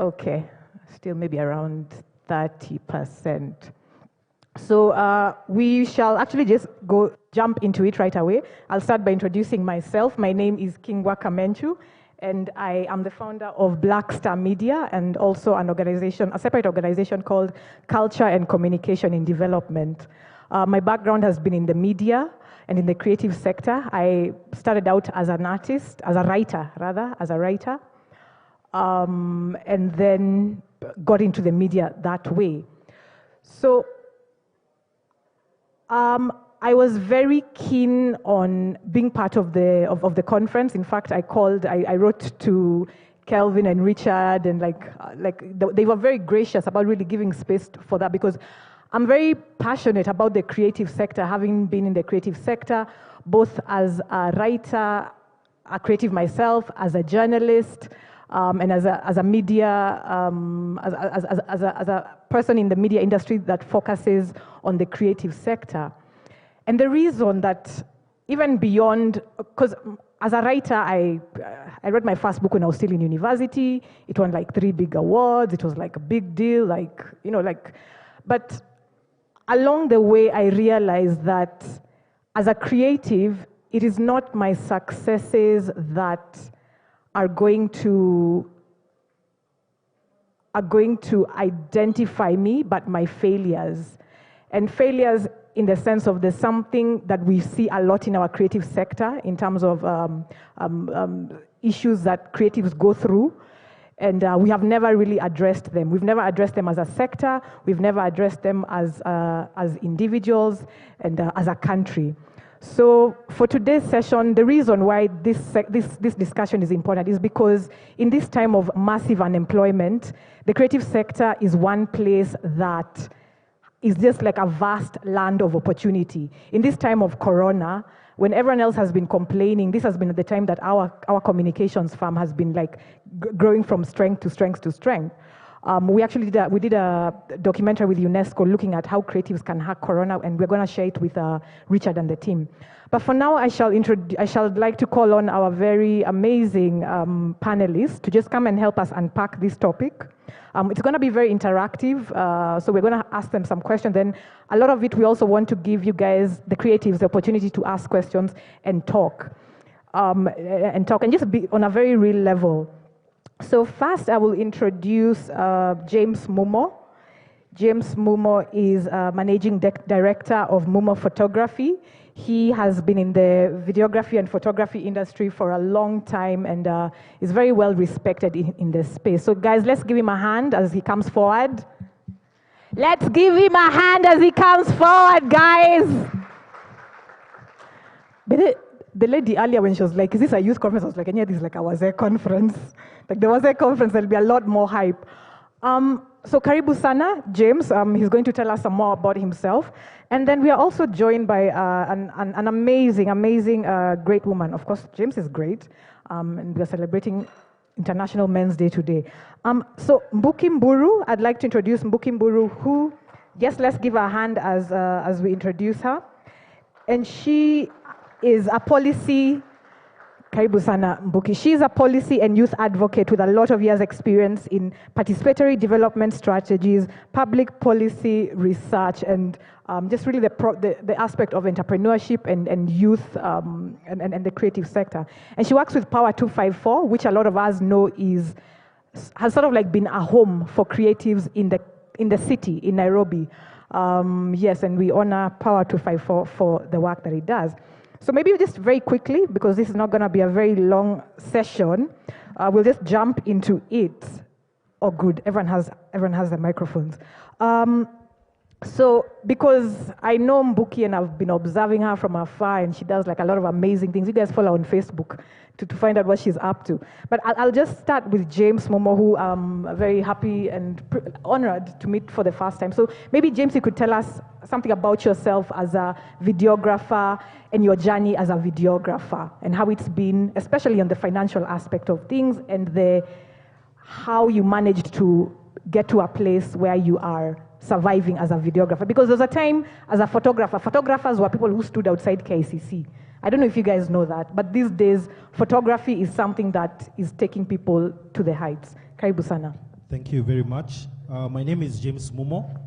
Okay, still maybe around 30%. So we shall actually just jump into it right away. I'll start by introducing myself. My name is Kingwa Kamencu, and I am the founder of Black Star Media and also a separate organization called Culture and Communication in Development. My background has been in the media and in the creative sector. I started out as a writer, and then got into the media that way. So I was very keen on being part of the conference. In fact, I wrote to Kelvin and Richard, and they were very gracious about really giving space for that, because I'm very passionate about the creative sector, having been in the creative sector, both as a writer, a creative myself, as a journalist, and as a media, as a person in the media industry that focuses on the creative sector. And the reason that even beyond, because as a writer, I read my first book when I was still in university. It won like 3 big awards. It was like a big deal, but along the way, I realized that as a creative, it is not my successes that are going to identify me, but my failures. And failures in the sense of there's something that we see a lot in our creative sector in terms of issues that creatives go through. And we have never really addressed them. We've never addressed them as a sector. We've never addressed them as individuals and as a country. So for today's session, the reason why this discussion is important is because in this time of massive unemployment, the creative sector is one place that is just like a vast land of opportunity. In this time of Corona, when everyone else has been complaining, this has been the time that our communications firm has been like growing from strength to strength to strength. We actually did a documentary with UNESCO looking at how creatives can hack Corona, and we're going to share it with Richard and the team. But for now, I shall like to call on our very amazing panelists to just come and help us unpack this topic. It's going to be very interactive, so we're going to ask them some questions. Then a lot of it, we also want to give you guys, the creatives, the opportunity to ask questions and talk, and just be on a very real level. So first, I will introduce James Mumo. James Mumo is Managing Director of Mumo Photography. He has been in the videography and photography industry for a long time and is very well respected in this space. So guys, let's give him a hand as he comes forward. Let's give him a hand as he comes forward, guys. But the lady earlier, when she was like, is this a youth conference? I was like, yeah, this is like a Wazee conference. Like the Wazee conference, there'll be a lot more hype. So Karibu Sana, James, he's going to tell us some more about himself. And then we are also joined by an amazing, great woman. Of course, James is great. And we're celebrating International Men's Day today. So Mbuki Mburu, I'd like to introduce Mbuki Mburu, who, yes, let's give her a hand as we introduce her. And she is a policy, Karibu Sana Mbuki. She's a policy and youth advocate with a lot of years' experience in participatory development strategies, public policy research, and just really the aspect of entrepreneurship and youth and the creative sector. And she works with Power 254, which a lot of us know has sort of like been a home for creatives in the city, in Nairobi. Yes, and we honor Power 254 for the work that it does. So maybe just very quickly, because this is not going to be a very long session, we'll just jump into it. Oh, good. Everyone has the microphones. So because I know Mbuki and I've been observing her from afar, and she does like a lot of amazing things. You guys follow on Facebook to find out what she's up to. But I'll just start with James Mumo, who I'm very happy and honored to meet for the first time. So maybe James, you could tell us something about yourself as a videographer and your journey as a videographer and how it's been, especially on the financial aspect of things, and how you managed to get to a place where you are surviving as a videographer. Because there's a time as a photographer, photographers were people who stood outside KICC. I don't know if you guys know that, but these days, photography is something that is taking people to the heights. Karibu Sana. Thank you very much. My name is James Mumo.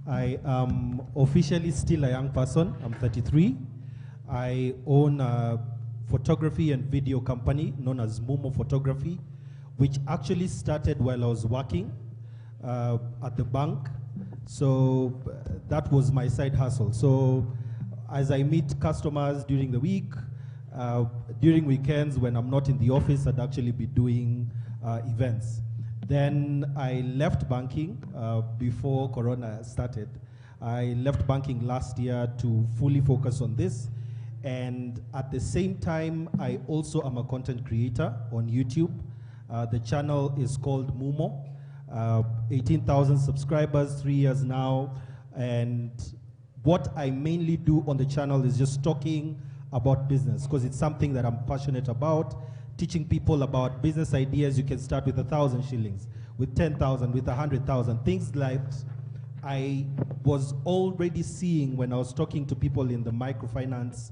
I am officially still a young person. I'm 33. I own a photography and video company known as Mumo Photography, which actually started while I was working at the bank. So that was my side hustle. So as I meet customers during the week, during weekends when I'm not in the office, I'd actually be doing events. Then I left banking before Corona started. I left banking last year to fully focus on this. And at the same time, I also am a content creator on YouTube. The channel is called Mumo. 18,000 subscribers, 3 years now. And what I mainly do on the channel is just talking about business, because it's something that I'm passionate about. Teaching people about business ideas. You can start with 1,000 shillings, with 10,000, with 100,000. Things like I was already seeing when I was talking to people in the microfinance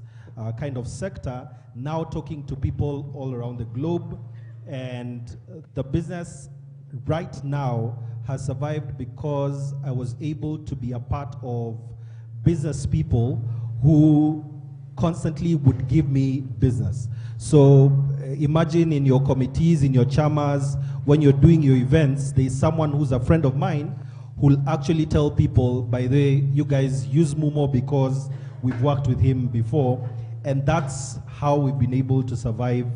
kind of sector, now talking to people all around the globe. And the business right now has survived because I was able to be a part of business people who constantly would give me business. So imagine in your committees, in your chamas, when you're doing your events, there's someone who's a friend of mine who'll actually tell people, by the way, you guys use Mumo because we've worked with him before. And that's how we've been able to survive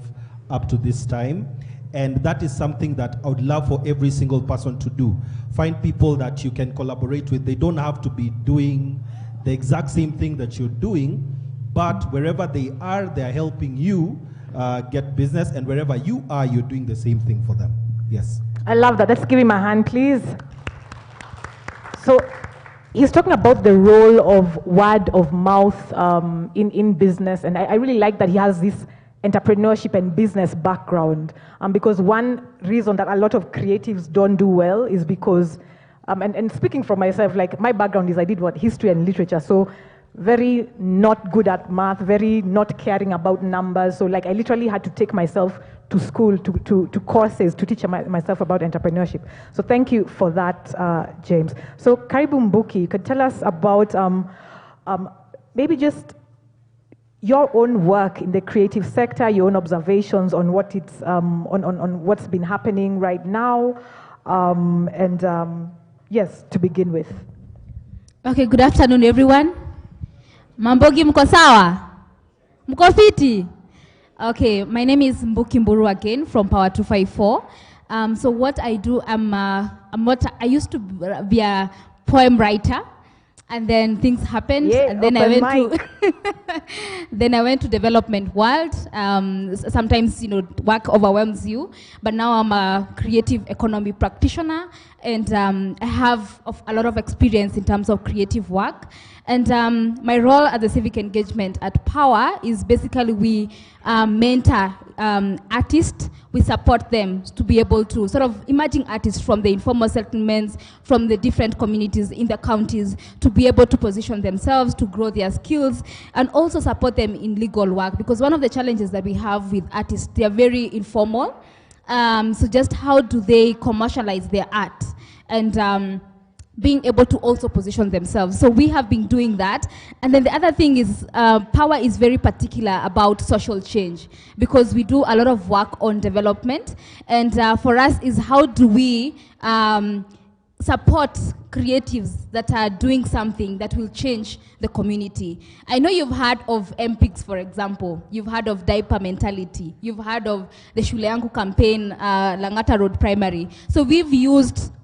up to this time. And that is something that I would love for every single person to do. Find people that you can collaborate with. They don't have to be doing the exact same thing that you're doing, but wherever they are helping you get business, and wherever you are, you're doing the same thing for them. Yes. I love that. Let's give him a hand, please. So he's talking about the role of word of mouth in business, and I really like that he has this entrepreneurship and business background, because one reason that a lot of creatives don't do well is because, and speaking for myself, like my background is I did history and literature, so very not good at math, very not caring about numbers. So like I literally had to take myself to school, to courses to teach myself about entrepreneurship. So thank you for that, James. So Karibu Mbuki, you could tell us about maybe just your own work in the creative sector, your own observations on what it's on what's been happening right now, yes, to begin with. Okay, good afternoon, everyone. Mambogi mko sawa? Mko fiti? Okay, my name is Mbuki Mburu again from Power 254. So what I do, I used to be a poem writer, and then things happened, and then I went to development world. Sometimes work overwhelms you, but now I'm a creative economy practitioner, and I have a lot of experience in terms of creative work. And my role at the civic engagement at Power is basically we mentor artists. We support them to be able to sort of emerging artists from the informal settlements, from the different communities in the counties, to be able to position themselves, to grow their skills, and also support them in legal work. Because one of the challenges that we have with artists, they are very informal. So just how do they commercialize their art? And being able to also position themselves. So we have been doing that. And then the other thing is Power is very particular about social change, because we do a lot of work on development. And for us is how do we support creatives that are doing something that will change the community. I know you've heard of MPIGs, for example. You've heard of diaper mentality. You've heard of the Shule Yangu campaign, Langata Road Primary. So we've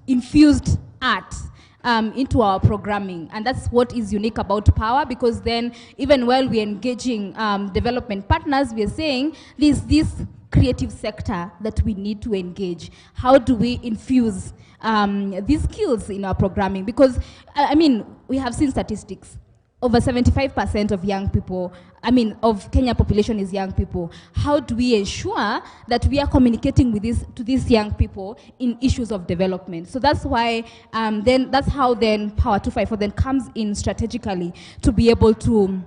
infused art into our programming, and that's what is unique about Power, because then even while we're engaging development partners, we're saying this creative sector that we need to engage. How do we infuse these skills in our programming? Because I mean, we have seen statistics. Over 75% of young people, of Kenya population is young people. How do we ensure that we are communicating with to these young people in issues of development? So that's why, that's how then Power 254 then comes in strategically to be able to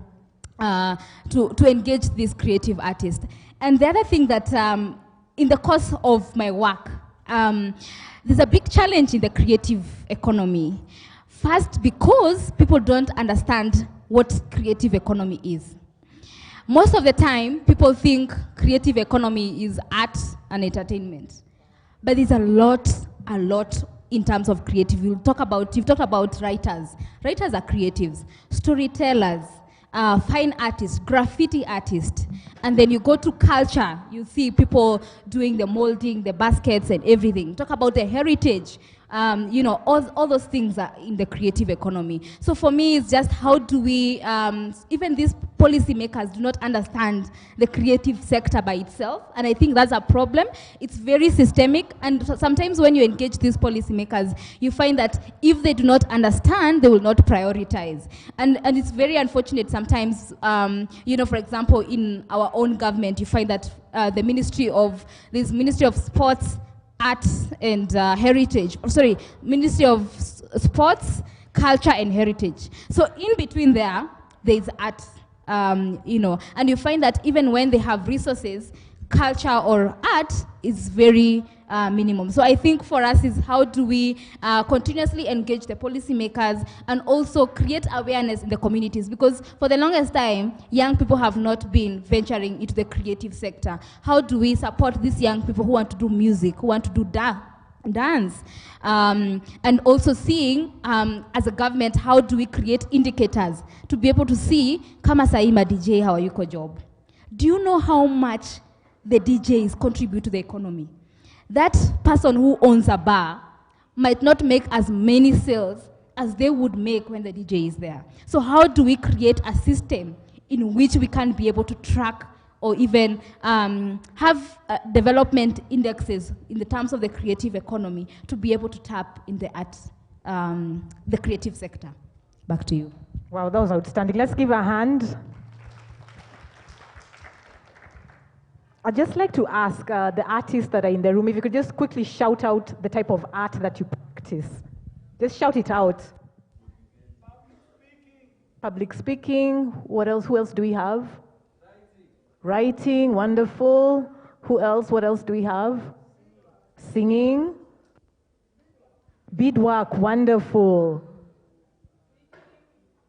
engage these creative artists. And the other thing that in the course of my work, there's a big challenge in the creative economy. First, because people don't understand what creative economy is. Most of the time, people think creative economy is art and entertainment. But there's a lot in terms of creative. You've talked about writers. Writers are creatives, storytellers, fine artists, graffiti artists. And then you go to culture, you see people doing the molding, the baskets and everything. Talk about the heritage. All those things are in the creative economy. So for me, it's just how do we, even these policymakers do not understand the creative sector by itself, and I think that's a problem. It's very systemic, and sometimes when you engage these policymakers, you find that if they do not understand, they will not prioritize. And it's very unfortunate sometimes, for example, in our own government, you find that the Ministry of Sports, Arts and Heritage, Ministry of Sports, Culture and Heritage. So in between there's art, and you find that even when they have resources, culture or art is very minimum. So I think for us is how do we continuously engage the policymakers and also create awareness in the communities, because for the longest time, young people have not been venturing into the creative sector. How do we support these young people who want to do music, who want to do dance? And also seeing, as a government, how do we create indicators to be able to see, kama saima DJ hawayuko job. Do you know how much the DJs contribute to the economy? That person who owns a bar might not make as many sales as they would make when the DJ is there. So how do we create a system in which we can be able to track or even have development indexes in the terms of the creative economy to be able to tap in the arts, the creative sector? Back to you. Wow, that was outstanding. Let's give a hand. I'd just like to ask the artists that are in the room, if you could just quickly shout out the type of art that you practice. Just shout it out. Public speaking. What else? Who else do we have? Writing, wonderful. Who else? What else do we have? Singing. Beadwork, wonderful.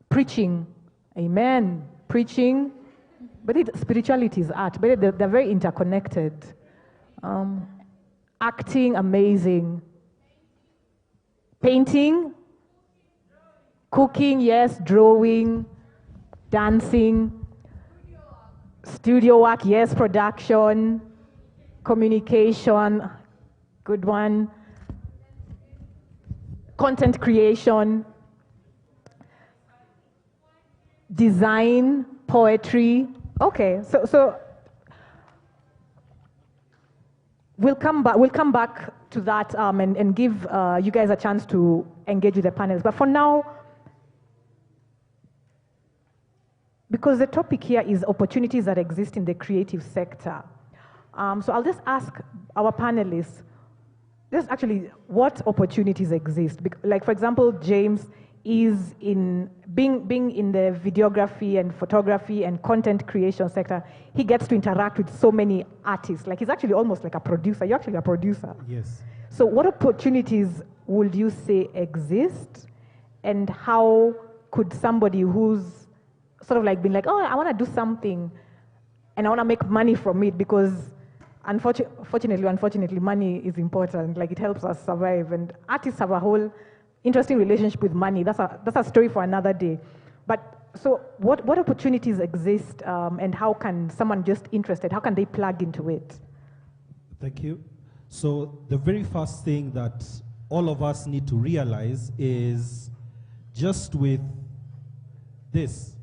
Preaching, amen. Preaching. But spirituality is art, but they're very interconnected. Acting, amazing. Painting, cooking, yes, drawing, dancing, studio work, yes, production, communication, good one, content creation, design, poetry. Okay, so we'll come back to that and give you guys a chance to engage with the panels. But for now, because the topic here is opportunities that exist in the creative sector, so I'll just ask our panelists, just actually what opportunities exist. Like, for example, James is in being in the videography and photography and content creation sector. He gets to interact with so many artists. Like, he's actually almost like a producer. You're actually a producer. Yes. So what opportunities would you say exist, and how could somebody who's sort of like been like, oh, I want to do something and I want to make money from it, because unfortunately, money is important. Like, it helps us survive, and artists have a whole interesting relationship with money. That's a story for another day. But so what opportunities exist, and how can someone just interested, how can they plug into it? Thank you. So the very first thing that all of us need to realize is, just with this,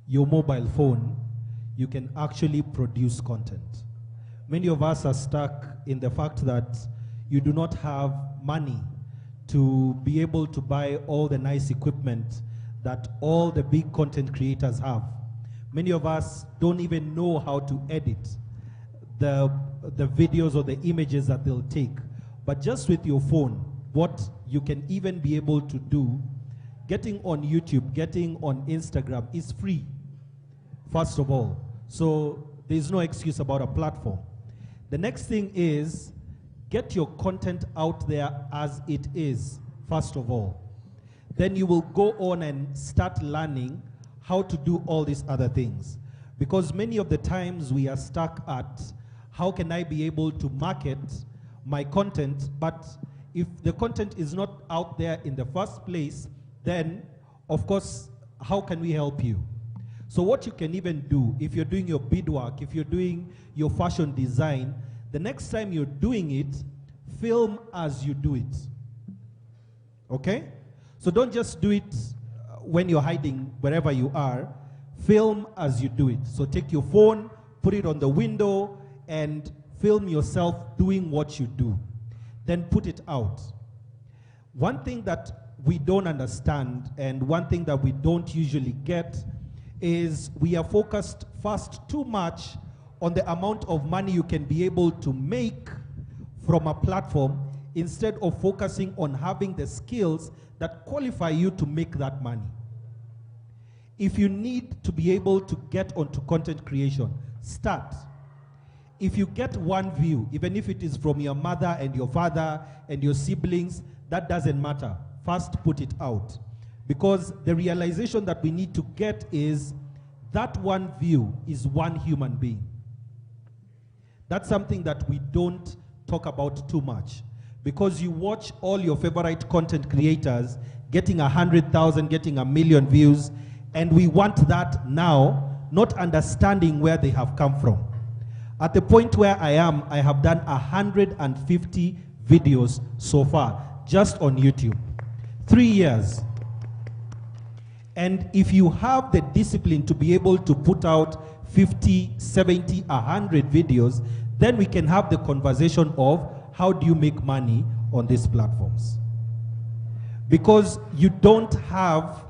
your mobile phone, you can actually produce content. Many of us are stuck in the fact that you do not have money to be able to buy all the nice equipment that all the big content creators have. Many of us don't even know how to edit the videos or the images that they'll take. But just with your phone, what you can even be able to do, getting on YouTube, getting on Instagram is free, first of all. So there's no excuse about a platform. The next thing is get your content out there as it is, first of all. Then you will go on and start learning how to do all these other things. Because many of the times we are stuck at, how can I be able to market my content? But if the content is not out there in the first place, then, of course, how can we help you? So what you can even do, if you're doing your beadwork, if you're doing your fashion design, the next time you're doing it, film as you do it. Okay? So don't just do it when you're hiding wherever you are. Film as you do it. So take your phone, put it on the window, and film yourself doing what you do. Then put it out. One thing that we don't understand, and one thing that we don't usually get, is we are focused first too much on the amount of money you can be able to make from a platform, instead of focusing on having the skills that qualify you to make that money. If you need to be able to get onto content creation, start. If you get one view, even if it is from your mother and your father and your siblings, that doesn't matter. First, put it out. Because the realization that we need to get is that one view is one human being. That's something that we don't talk about too much. Because you watch all your favorite content creators getting 100,000, getting 1 million views, and we want that now, not understanding where they have come from. At the point where I am, I have done 150 videos so far, just on YouTube. 3 years. And if you have the discipline to be able to put out 50, 70, 100 videos, then we can have the conversation of how do you make money on these platforms. Because you don't have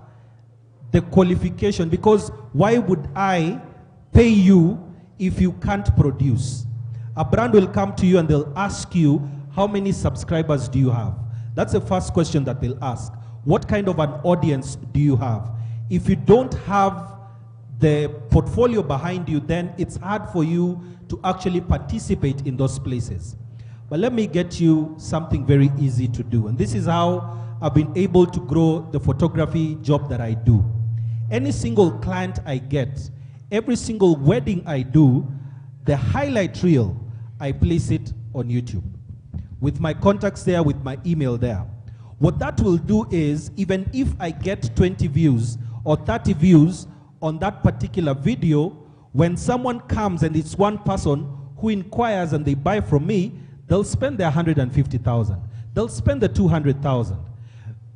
the qualification, because why would I pay you if you can't produce? A brand will come to you and they'll ask you, how many subscribers do you have? That's the first question that they'll ask. What kind of an audience do you have? If you don't have the portfolio behind you, then it's hard for you to actually participate in those places. But let me get you something very easy to do. And this is how I've been able to grow the photography job that I do. Any single client I get, every single wedding I do, the highlight reel, I place it on YouTube. With my contacts there, with my email there. What that will do is, even if I get 20 views or 30 views on that particular video, when someone comes and it's one person who inquires and they buy from me, they'll spend their 150,000. They'll spend the 200,000.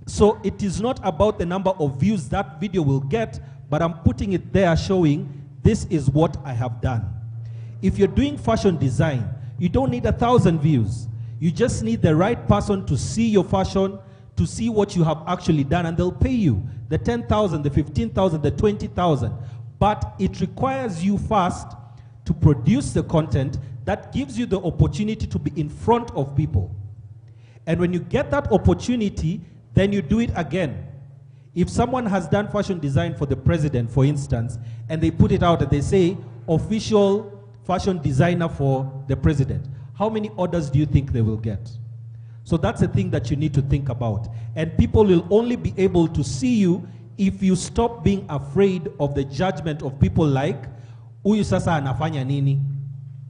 So it is not about the number of views that video will get, but I'm putting it there showing this is what I have done. If you're doing fashion design, you don't need 1,000 views. You just need the right person to see your fashion, to see what you have actually done, and they'll pay you the 10,000, the 15,000, the 20,000. But it requires you first to produce the content that gives you the opportunity to be in front of people. And when you get that opportunity, then you do it again. If someone has done fashion design for the president, for instance, and they put it out and they say, official fashion designer for the president, how many orders do you think they will get? So that's a thing that you need to think about. And people will only be able to see you if you stop being afraid of the judgment of people like, "Huyu sasa anafanya nini?"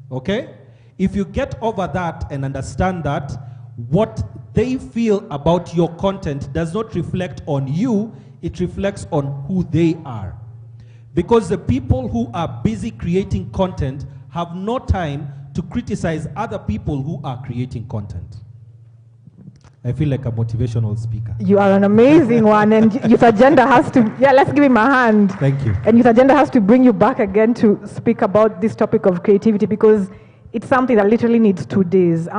Okay? If you get over that and understand that what they feel about your content does not reflect on you, it reflects on who they are. Because the people who are busy creating content have no time to criticize other people who are creating content. I feel like a motivational speaker. You are an amazing one, and Youth Agenda has to, yeah, let's give him a hand. Thank you. And Youth Agenda has to bring you back again to speak about this topic of creativity, because it's something that literally needs 2 days.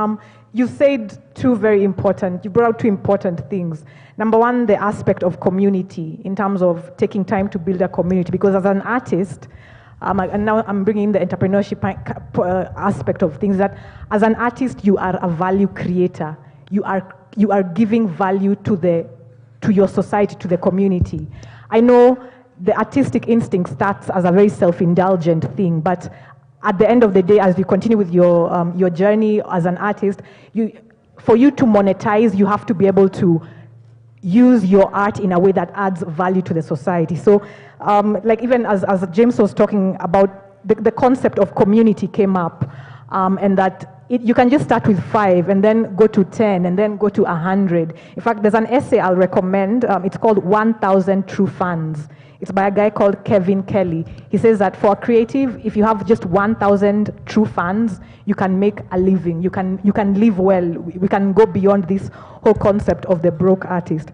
You said you brought out two important things. Number one, the aspect of community, in terms of taking time to build a community, because as an artist, and now I'm bringing in the entrepreneurship aspect of things, that as an artist, you are a value creator. You are giving value to your society, to the community. I know the artistic instinct starts as a very self-indulgent thing, but at the end of the day, as you continue with your journey as an artist, for you to monetize, you have to be able to use your art in a way that adds value to the society. So, like even as James was talking about, the concept of community came up, and that you can just start with 5 and then go to 10 and then go to 100. In fact, there's an essay I'll recommend. It's called 1,000 True Fans. It's by a guy called Kevin Kelly. He says that for a creative, if you have just 1,000 true fans, you can make a living. You can live well. We can go beyond this whole concept of the broke artist.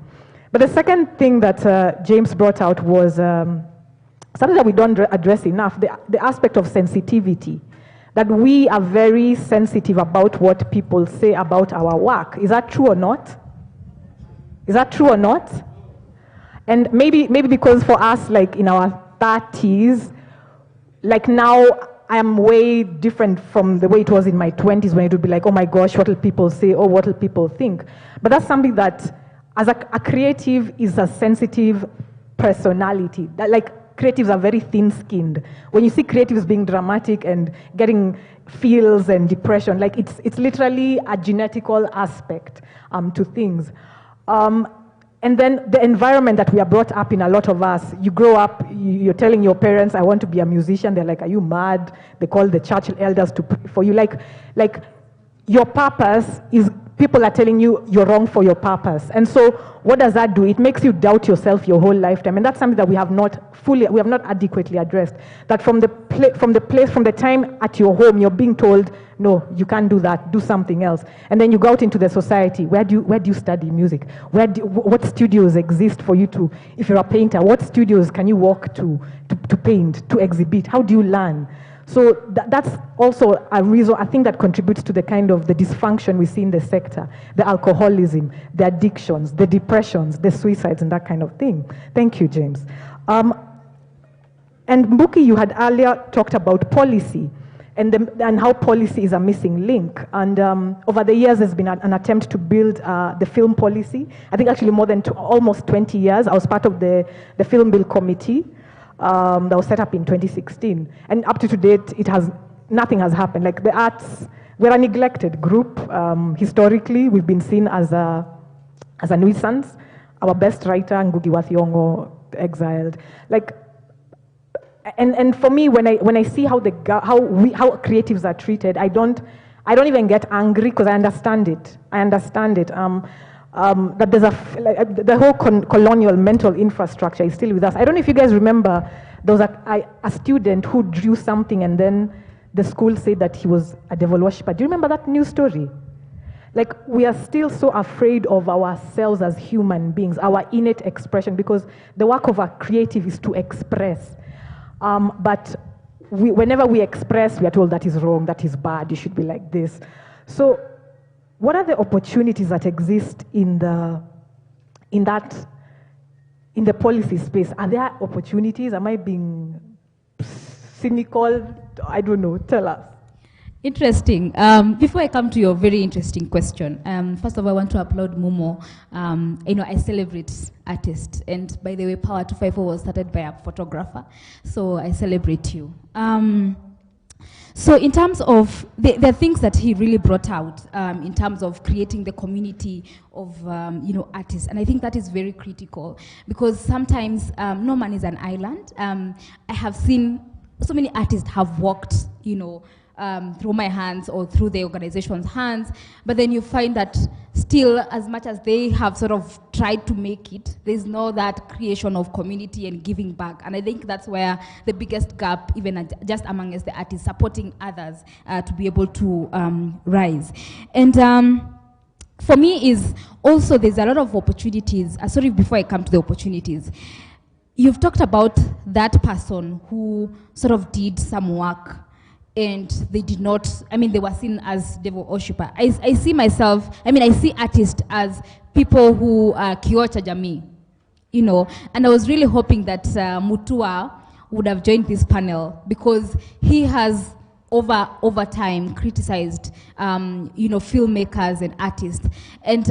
But the second thing that James brought out was something that we don't address enough, the aspect of sensitivity. That we are very sensitive about what people say about our work. Is that true or not? Is that true or not? And maybe because for us, like in our 30s, like now I'm way different from the way it was in my 20s when it would be like, oh my gosh, what will people say, or what will people think? But that's something that, as a creative, is a sensitive personality. That, like, creatives are very thin-skinned. When you see creatives being dramatic and getting feels and depression, like it's literally a genetical aspect to things. And then the environment that we are brought up in, a lot of us, you grow up, you're telling your parents, I want to be a musician. They're like, are you mad? They call the church elders to pray for you. Like your purpose is, people are telling you you're wrong for your purpose. And so what does that do? It makes you doubt yourself your whole lifetime. And that's something that we have not adequately addressed. That from the time at your home, you're being told, no, you can't do that, do something else. And then you go out into the society. Where do you study music? What studios exist for you to, if you're a painter, what studios can you walk to paint, to exhibit? How do you learn? So that's also a reason, I think, that contributes to the kind of the dysfunction we see in the sector, the alcoholism, the addictions, the depressions, the suicides, and that kind of thing. Thank you, James. And Mbuki, you had earlier talked about policy and how policy is a missing link. And over the years, there's been an attempt to build the film policy. I think actually more than almost 20 years. I was part of the Film Bill Committee. That was set up in 2016, and up to date, nothing has happened. Like the arts, we're a neglected group. Historically, we've been seen as a nuisance. Our best writer, Ngugi wa Thiong'o, exiled. Like, and for me, when I see how creatives are treated, I don't even get angry because I understand it. That there's the whole colonial mental infrastructure is still with us. I don't know if you guys remember, there was a student who drew something and then the school said that he was a devil worshipper. Do you remember that news story? Like, we are still so afraid of ourselves as human beings, our innate expression, because the work of a creative is to express. But whenever we express, we are told that is wrong, that is bad, you should be like this. So what are the opportunities that exist in the policy space? Are there opportunities? Am I being cynical? I don't know. Tell us. Interesting. Before I come to your very interesting question, first of all, I want to applaud Mumo. I celebrate artists. And by the way, Power 254 was started by a photographer. So I celebrate you. So in terms of the things that he really brought out in terms of creating the community of artists, and I think that is very critical because sometimes no man is an island. I have seen so many artists have walked, through my hands or through the organization's hands, but then you find that still, as much as they have sort of tried to make it, there's no that creation of community and giving back. And I think that's where the biggest gap, even just among us, the artists, supporting others to be able to rise. And for me is also there's a lot of opportunities. Sorry, before I come to the opportunities, you've talked about that person who sort of did some work and they did not, they were seen as devil worshipper. I see myself, I see artists as people who kiocha jamii, and I was really hoping that Mutua would have joined this panel because he has over time criticized, filmmakers and artists. And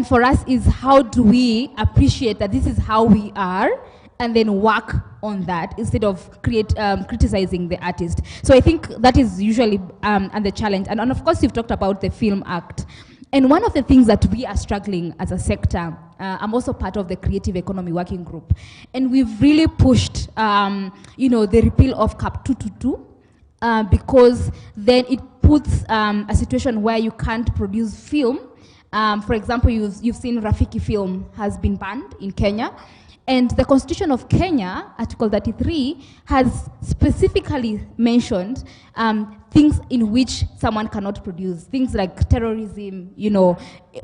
for us is how do we appreciate that this is how we are and then work on that instead of criticizing the artist. So I think that is usually the challenge. And of course, you've talked about the Film Act. And one of the things that we are struggling as a sector, I'm also part of the Creative Economy Working Group, and we've really pushed, the repeal of Cap 222, because then it puts a situation where you can't produce film. For example, you've seen Rafiki film has been banned in Kenya. And the Constitution of Kenya, Article 33, has specifically mentioned things in which someone cannot produce, things like terrorism,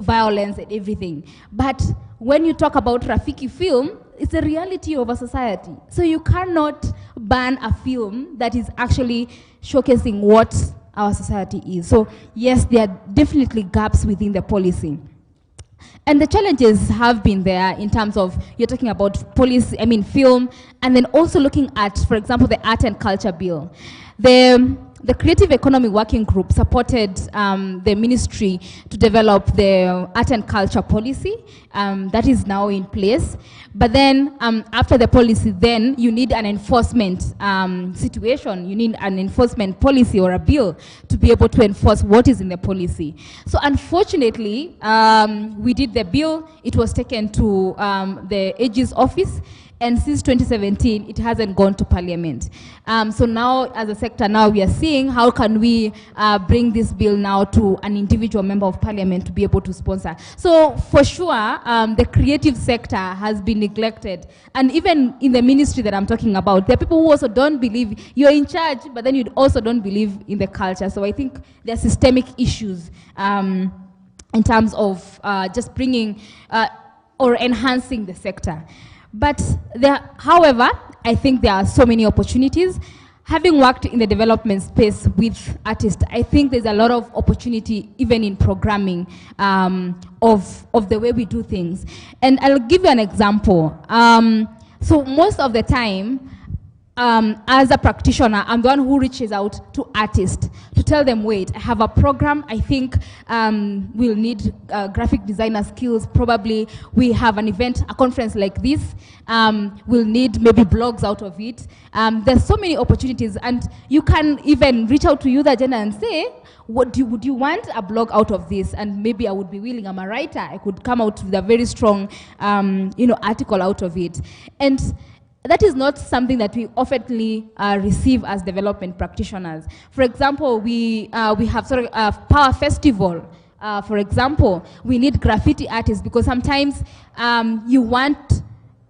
violence and everything. But when you talk about Rafiki film, it's a reality of a society. So you cannot ban a film that is actually showcasing what our society is. So yes, there are definitely gaps within the policy. And the challenges have been there in terms of, you're talking about policy, film, and then also looking at, for example, the Art and Culture Bill. The Creative Economy Working Group supported the ministry to develop the Art and Culture Policy that is now in place. But then after the policy, then you need an enforcement situation. You need an enforcement policy or a bill to be able to enforce what is in the policy. So unfortunately, we did the bill. It was taken to the AG's office. And since 2017, it hasn't gone to Parliament. So now, as a sector, now we are seeing how can we bring this bill now to an individual member of Parliament to be able to sponsor. So for sure, the creative sector has been neglected. And even in the ministry that I'm talking about, there are people who also don't believe you're in charge, but then you also don't believe in the culture. So I think there are systemic issues in terms of just bringing or enhancing the sector. But however, I think there are so many opportunities. Having worked in the development space with artists, I think there's a lot of opportunity even in programming of the way we do things. And I'll give you an example. So most of the time, as a practitioner, I'm the one who reaches out to artists to tell them, wait, I have a program. I think we'll need graphic designer skills. Probably we have an event, a conference like this. We'll need maybe blogs out of it. There's so many opportunities, and you can even reach out to Youth Agenda and say, would you want a blog out of this? And maybe I would be willing. I'm a writer. I could come out with a very strong, article out of it. And that is not something that we oftenly receive as development practitioners. For example, we have sort of a power festival. For example, we need graffiti artists because sometimes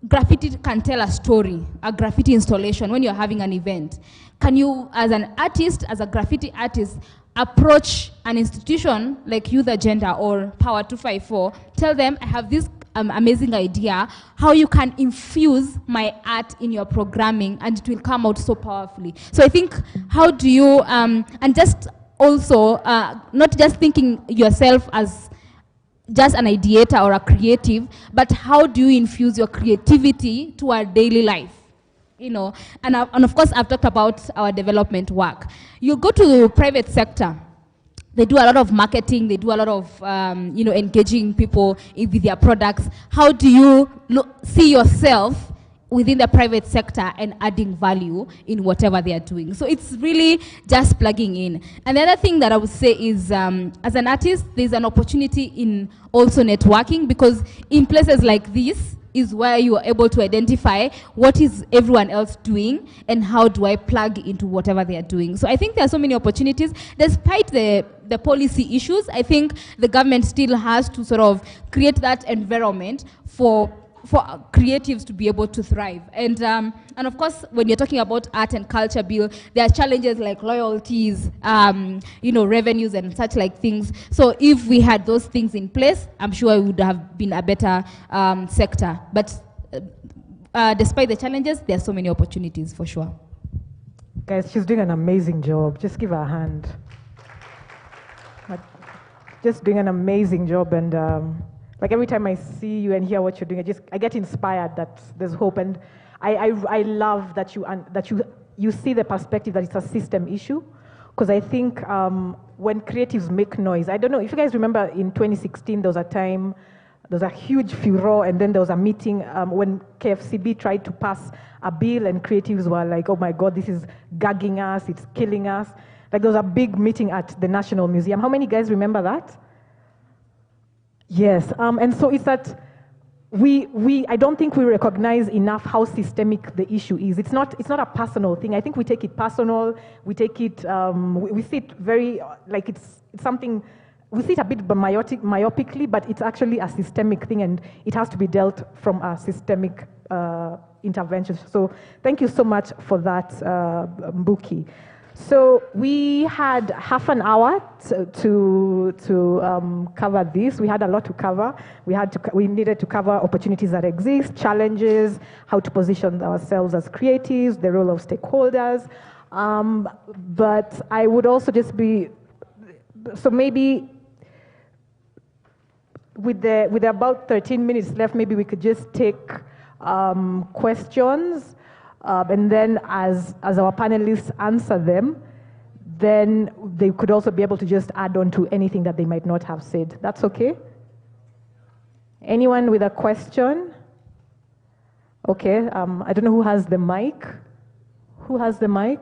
graffiti can tell a story, a graffiti installation when you're having an event. Can you, as an artist, as a graffiti artist, approach an institution like Youth Agenda or Power 254, tell them, I have this amazing idea, how you can infuse my art in your programming and it will come out so powerfully. So I think, how do you, and just also, not just thinking yourself as just an ideator or a creative, but how do you infuse your creativity to our daily life? And of course, I've talked about our development work. You go to the private sector, they do a lot of marketing, they do a lot of, engaging people with their products. How do you see yourself within the private sector and adding value in whatever they are doing? So it's really just plugging in. And the other thing that I would say is, as an artist, there's an opportunity in also networking, because in places like this, is where you are able to identify what is everyone else doing and how do I plug into whatever they are doing. So I think there are so many opportunities. Despite the policy issues, I think the government still has to sort of create that environment for creatives to be able to thrive. And of course, when you're talking about art and culture bill, there are challenges like loyalties, revenues and such like things. So if we had those things in place, I'm sure it would have been a better sector. But despite the challenges, there are so many opportunities for sure. Guys, she's doing an amazing job. Just give her a hand. Just doing an amazing job, and like every time I see you and hear what you're doing, I get inspired that there's hope, and I love that you see the perspective that it's a system issue, because I think when creatives make noise, I don't know if you guys remember in 2016 there was a time there was a huge furor, and then there was a meeting when KFCB tried to pass a bill, and creatives were like, oh my God, this is gagging us, it's killing us. Like, there was a big meeting at the National Museum. How many guys remember that? Yes, and so it's that I don't think we recognize enough how systemic the issue is. It's not a personal thing. I think we take it personal. We take it, we see it very, like it's something, we see it a bit myopically, but it's actually a systemic thing, and it has to be dealt from a systemic intervention. So thank you so much for that, Mbuki. So we had half an hour to cover this. We had a lot to cover. We needed to cover opportunities that exist, challenges, how to position ourselves as creatives, the role of stakeholders. But I would also just be, so maybe with about 13 minutes left, maybe we could just take questions. And then as our panelists answer them, then they could also be able to just add on to anything that they might not have said. That's okay? Anyone with a question? Okay, I don't know who has the mic. Who has the mic?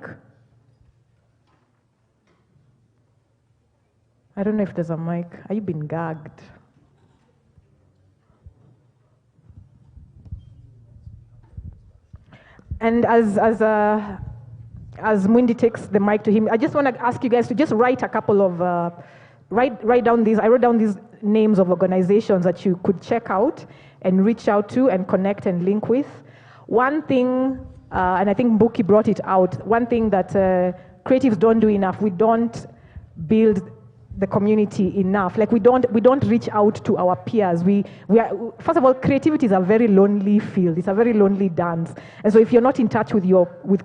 I don't know if there's a mic. Are you being gagged? And as Mundi takes the mic to him, I just want to ask you guys to just write a couple of, write down these, I wrote down these names of organizations that you could check out and reach out to and connect and link with. One thing, and I think Mbuki brought it out, one thing that creatives don't do enough, we don't build the community enough. Like we don't reach out to our peers. We are, first of all, creativity is a very lonely field. It's a very lonely dance. And so if you're not in touch with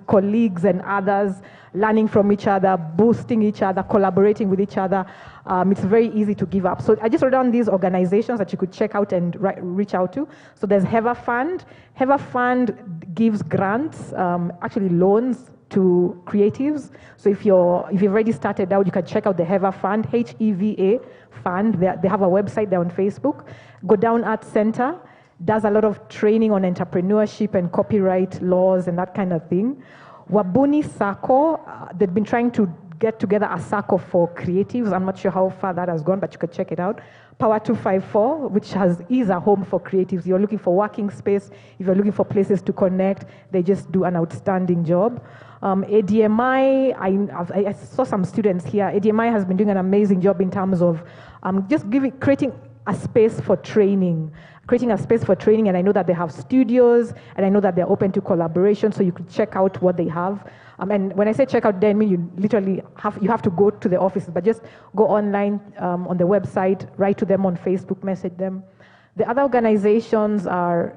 colleagues and others, learning from each other, boosting each other, collaborating with each other, it's very easy to give up. So I just wrote down these organizations that you could check out and reach out to. So there's Heva Fund. Heva Fund gives grants, actually loans, to creatives. So if you've already started out, you can check out the Heva Fund, HEVA Fund. They have a website, they're on Facebook. Go Down Art Center does a lot of training on entrepreneurship and copyright laws and that kind of thing. Wabuni Sacco, they've been trying to get together a Sacco for creatives. I'm not sure how far that has gone, but you could check it out. Power 254, which is a home for creatives. You're looking for working space, if you're looking for places to connect, they just do an outstanding job. ADMI, I saw some students here. ADMI has been doing an amazing job in terms of creating a space for training. And I know that they have studios, and I know that they're open to collaboration, so you could check out what they have. And when I say check out, then you literally have to go to the offices, but just go online on the website, write to them on Facebook, message them. The other organizations are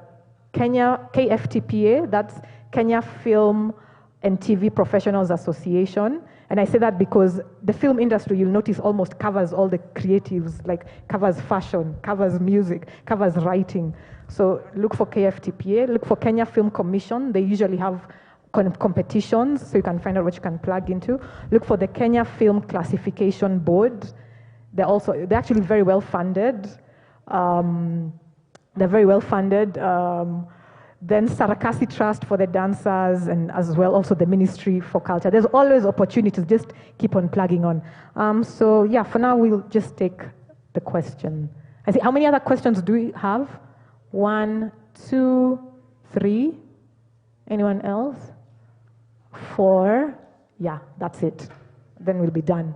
KFTPA, that's Kenya Film and TV Professionals Association. And I say that because the film industry, you'll notice, almost covers all the creatives, like covers fashion, covers music, covers writing. So look for KFTPA, look for Kenya Film Commission. They usually have competitions, so you can find out what you can plug into. Look for the Kenya Film Classification Board. They're actually very well funded. They're very well funded. Then Sarakasi Trust for the dancers, and as well also the Ministry for Culture. There's always opportunities, just keep on plugging on. So yeah, for now we'll just take the question. I see, how many other questions do we have? 1, 2, 3. Anyone else? 4. Yeah, that's it. Then we'll be done.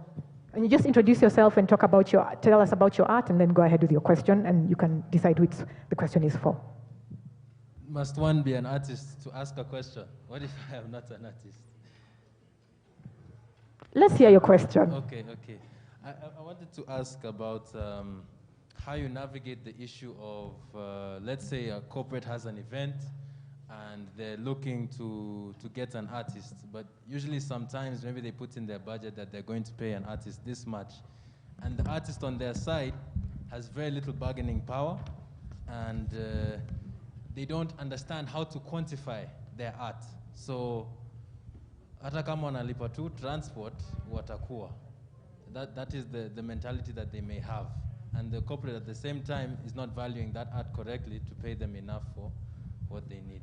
And you just introduce yourself and tell us about your art, and then go ahead with your question, and you can decide which the question is for. Must one be an artist to ask a question? What if I am not an artist? Let's hear your question. Okay. I wanted to ask about how you navigate the issue of, let's say a corporate has an event and they're looking to get an artist, but usually sometimes maybe they put in their budget that they're going to pay an artist this much, and the artist on their side has very little bargaining power, and they don't understand how to quantify their art. So hata kama wanalipa tu transport watakuwa. That is the mentality that they may have. and the corporate at the same time is not valuing that art correctly to pay them enough for what they need.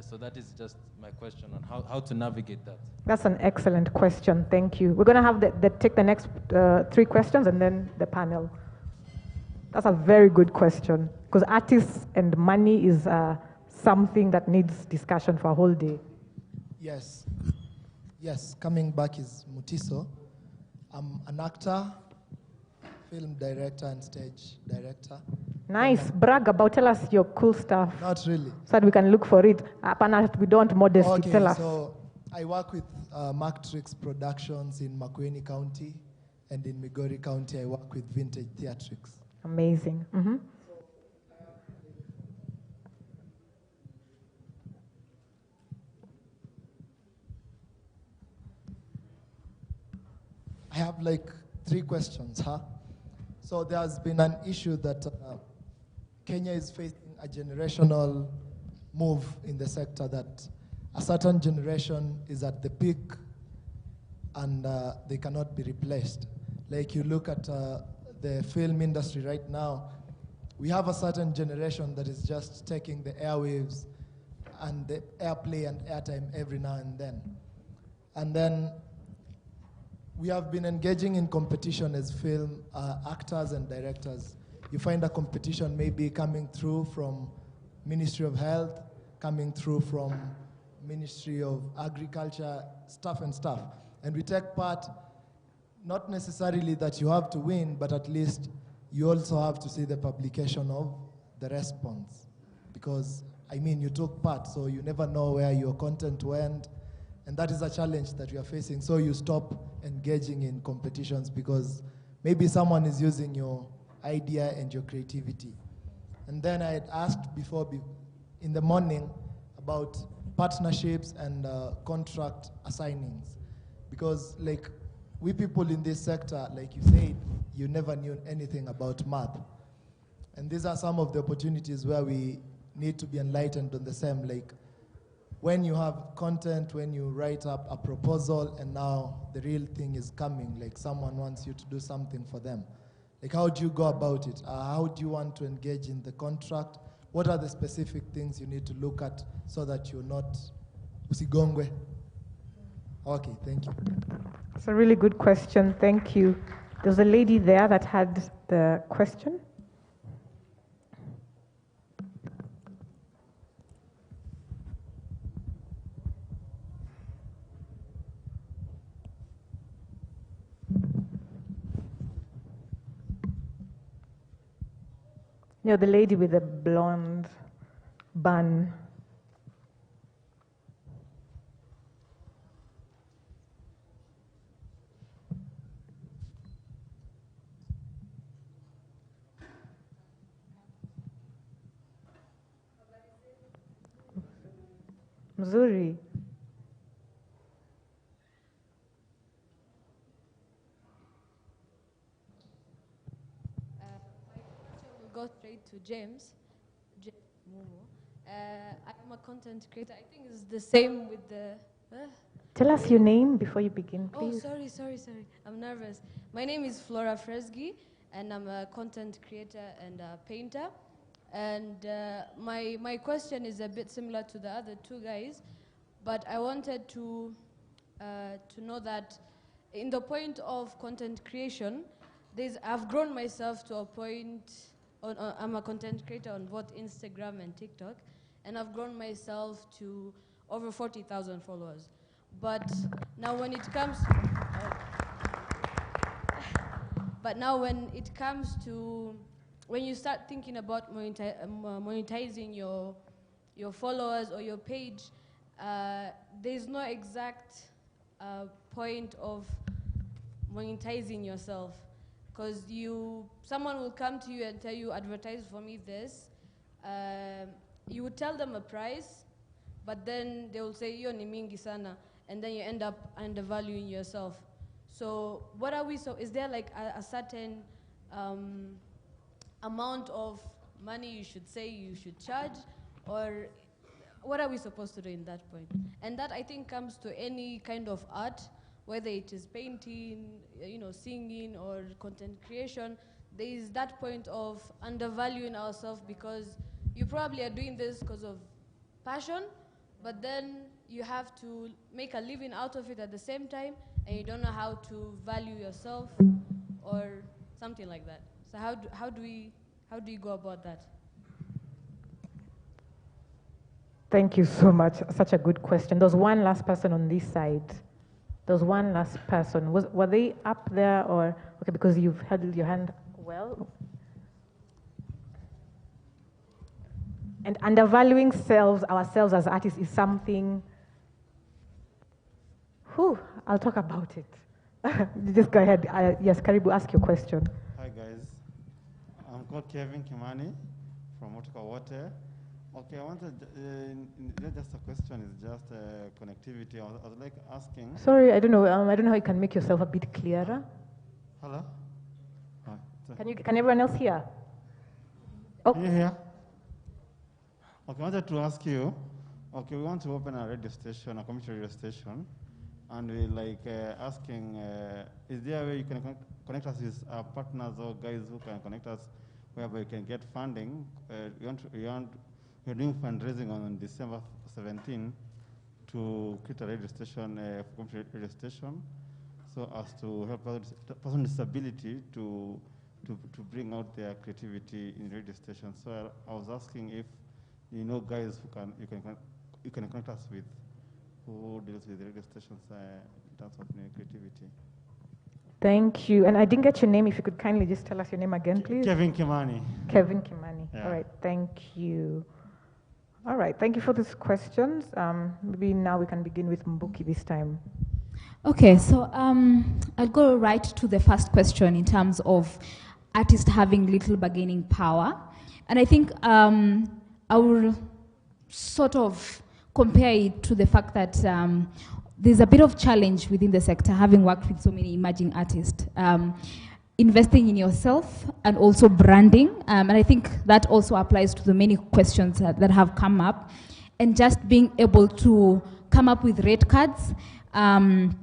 So that is just my question on how to navigate that. That's an excellent question. Thank you. We're going to have take the next 3 questions and then the panel. That's a very good question, because artists and money is something that needs discussion for a whole day. Yes. Yes, coming back is Mutiso. I'm an actor, film director, and stage director. Nice. Brag about, tell us your cool stuff. Not really. So that we can look for it. We don't modesty. Okay, Tell us. so I work with Marktrix Productions in Makueni County, and in Migori County, I work with Vintage Theatrics. Amazing. Mm-hmm. I have like 3 questions, huh? So there's been an issue that Kenya is facing a generational move in the sector, that a certain generation is at the peak and they cannot be replaced. Like you look at the film industry right now, we have a certain generation that is just taking the airwaves and the airplay and airtime every now and then. And then we have been engaging in competition as film actors and directors. You find a competition maybe coming through from Ministry of Health, coming through from Ministry of Agriculture, stuff. And we take part, not necessarily that you have to win, but at least you also have to see the publication of the response. Because, I mean, you took part, so you never know where your content went. And that is a challenge that we are facing. So you stop engaging in competitions because maybe someone is using your idea and your creativity. And then I had asked before in the morning about partnerships and contract assignings. Because like we people in this sector, like you said, you never knew anything about math. And these are some of the opportunities where we need to be enlightened on the same, like when you have content, when you write up a proposal, and now the real thing is coming, like someone wants you to do something for them. Like how do you go about it? How do you want to engage in the contract? What are the specific things you need to look at so that you're not usigongwe? Okay, thank you. It's a really good question. Thank you. There's a lady there that had the question. No, the lady with the blonde bun. Mzuri. Go straight to James Mumo. I'm a content creator. I think it's the same with the... Tell us your name before you begin, please. Oh, sorry. I'm nervous. My name is Flora Fresgi, and I'm a content creator and a painter. And my question is a bit similar to the other 2 guys, but I wanted to know that in the point of content creation, I've grown myself to a point... I'm a content creator on both Instagram and TikTok, and I've grown myself to over 40,000 followers. But now when it comes to, when you start thinking about monetizing your followers or your page, there's no exact point of monetizing yourself. Because someone will come to you and tell you, advertise for me this. You would tell them a price, but then they will say, yo ni mingi sana, and then you end up undervaluing yourself. So is there like a certain amount of money you should say you should charge, or what are we supposed to do in that point? And that I think comes to any kind of art, whether it is painting, singing, or content creation, there is that point of undervaluing ourselves because you probably are doing this because of passion, but then you have to make a living out of it at the same time, and you don't know how to value yourself or something like that. So how do you go about that? Thank you so much. Such a good question. There's one last person on this side. There's one last person. Were they up there or okay? Because you've held your hand well. And undervaluing ourselves as artists is something. I'll talk about it. Just go ahead. Yes, Karibu, ask your question. Hi guys, I'm called Kevin Kimani from Motoka Water. Okay, I wanted, just a question, is just connectivity. I was like asking. Sorry, I don't know how you can make yourself a bit clearer. Hello? Can everyone else hear? Oh. Can you hear? Okay, I wanted to ask you, okay, we want to open a radio station, a community radio station, and we're like asking, is there a way you can connect us with partners or guys who can connect us whereby we can get funding? We're doing fundraising on December 17 to create a radio station, community radio station, so as to help person with disability to bring out their creativity in radio stations. So I was asking if you know guys you can connect us with who deals with radio stations in terms of creativity. Thank you. And I didn't get your name. If you could kindly just tell us your name again, please. Kevin Kimani. Kevin Kimani. Yeah. All right. Thank you. All right. Thank you for these questions. Maybe now we can begin with Mbuki this time. Okay, so I'll go right to the first question in terms of artists having little bargaining power. And I think I will sort of compare it to the fact that there's a bit of challenge within the sector, having worked with so many emerging artists. Investing in yourself and also branding. And I think that also applies to the many questions that have come up. And just being able to come up with rate cards and